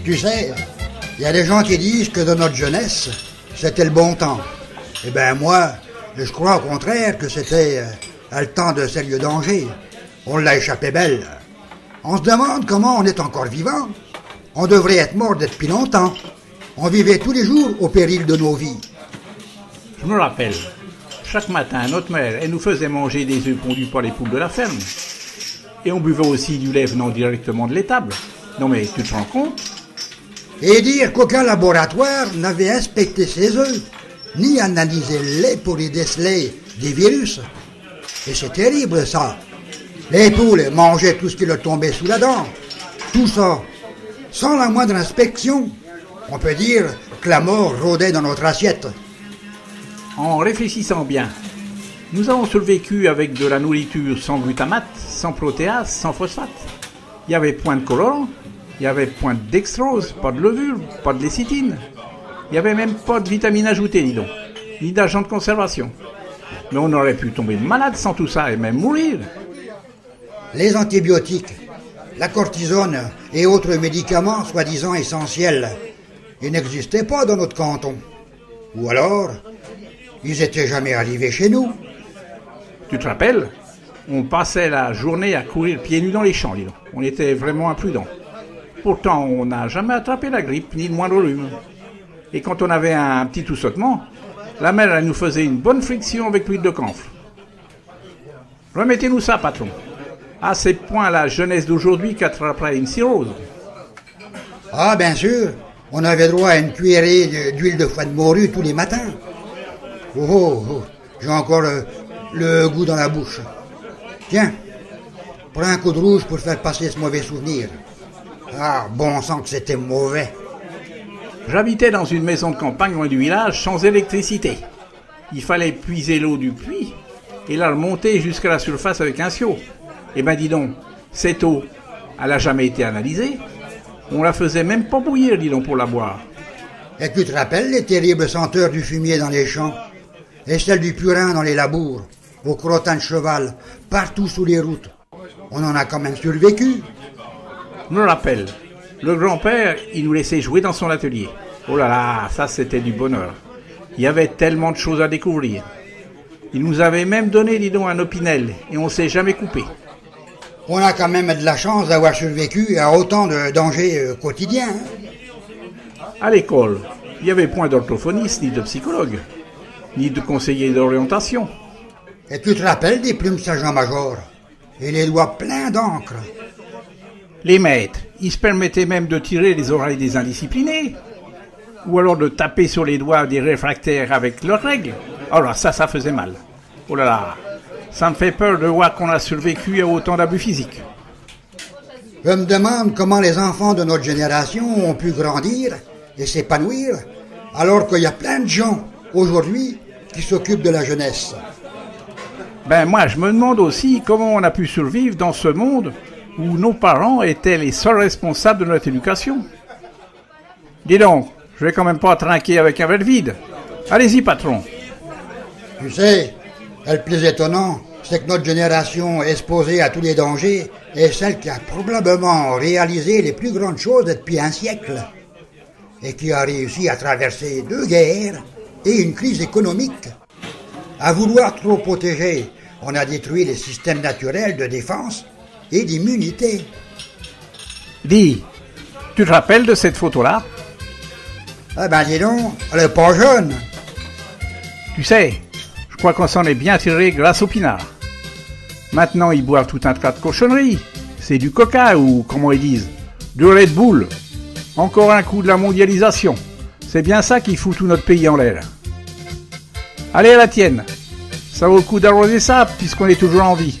Tu sais, il y a des gens qui disent que dans notre jeunesse, c'était le bon temps. Eh ben moi, je crois au contraire que c'était le temps de sérieux dangers. On l'a échappé belle. On se demande comment on est encore vivant. On devrait être mort depuis longtemps. On vivait tous les jours au péril de nos vies. Je me rappelle, chaque matin, notre mère, elle nous faisait manger des œufs pondus par les poules de la ferme. Et on buvait aussi du lait venant directement de l'étable. Non mais, tu te rends compte? Et dire qu'aucun laboratoire n'avait inspecté ces œufs, ni analysé le lait pour y déceler des virus. Et c'est terrible, ça. Les poules mangeaient tout ce qui leur tombait sous la dent. Tout ça, sans la moindre inspection. On peut dire que la mort rôdait dans notre assiette. En réfléchissant bien, nous avons survécu avec de la nourriture sans glutamate, sans protéase, sans phosphate. Il n'y avait point de colorant, il n'y avait point de dextrose, pas de levure, pas de lécithine. Il n'y avait même pas de vitamines ajoutées, dis donc, ni d'agents de conservation. Mais on aurait pu tomber malade sans tout ça et même mourir. Les antibiotiques, la cortisone et autres médicaments soi-disant essentiels, ils n'existaient pas dans notre canton. Ou alors, ils étaient jamais arrivés chez nous. Tu te rappelles? On passait la journée à courir pieds nus dans les champs, dis donc. On était vraiment imprudents. Pourtant, on n'a jamais attrapé la grippe, ni le moindre rhume. Et quand on avait un petit toussotement, la mère elle nous faisait une bonne friction avec l'huile de camphre. Remettez-nous ça, patron. À ces points, la jeunesse d'aujourd'hui qu'attraperait une cirrhose. Ah, bien sûr, on avait droit à une cuillerée d'huile de foie de morue tous les matins. J'ai encore le goût dans la bouche. Tiens, prends un coup de rouge pour faire passer ce mauvais souvenir. Ah, bon sang que c'était mauvais. J'habitais dans une maison de campagne loin du village sans électricité. Il fallait puiser l'eau du puits et la remonter jusqu'à la surface avec un seau. Eh ben dis donc, cette eau, elle n'a jamais été analysée. On la faisait même pas bouillir, dis donc, pour la boire. Et tu te rappelles les terribles senteurs du fumier dans les champs et celles du purin dans les labours, au crottin de cheval, partout sous les routes. On en a quand même survécu. Je me rappelle, le grand-père, il nous laissait jouer dans son atelier. Oh là là, ça c'était du bonheur. Il y avait tellement de choses à découvrir. Il nous avait même donné, dis donc, un opinel, et on s'est jamais coupé. On a quand même de la chance d'avoir survécu à autant de dangers quotidiens. À l'école, il n'y avait point d'orthophoniste, ni de psychologue, ni de conseiller d'orientation. Et tu te rappelles des plumes sergent-major et les doigts pleins d'encre. Les maîtres, ils se permettaient même de tirer les oreilles des indisciplinés, ou alors de taper sur les doigts des réfractaires avec leurs règles. Alors ça faisait mal. Oh là là, ça me fait peur de voir qu'on a survécu à autant d'abus physiques. Je me demande comment les enfants de notre génération ont pu grandir et s'épanouir, alors qu'il y a plein de gens aujourd'hui qui s'occupent de la jeunesse. Ben moi, je me demande aussi comment on a pu survivre dans ce monde où nos parents étaient les seuls responsables de notre éducation. Dis donc, je vais quand même pas trinquer avec un verre vide. Allez-y, patron. Tu sais, le plus étonnant, c'est que notre génération exposée à tous les dangers est celle qui a probablement réalisé les plus grandes choses depuis un siècle et qui a réussi à traverser 2 guerres et une crise économique. À vouloir trop protéger, on a détruit les systèmes naturels de défense et d'immunité. Dis, tu te rappelles de cette photo-là? Ah ben dis donc, elle est pas jeune. Tu sais, je crois qu'on s'en est bien tiré grâce au pinard. Maintenant, ils boivent tout un tas de cochonneries. C'est du coca ou, comment ils disent, du Red Bull. Encore un coup de la mondialisation. C'est bien ça qui fout tout notre pays en l'air. Allez à la tienne. Ça vaut le coup d'arroser ça, puisqu'on est toujours en vie.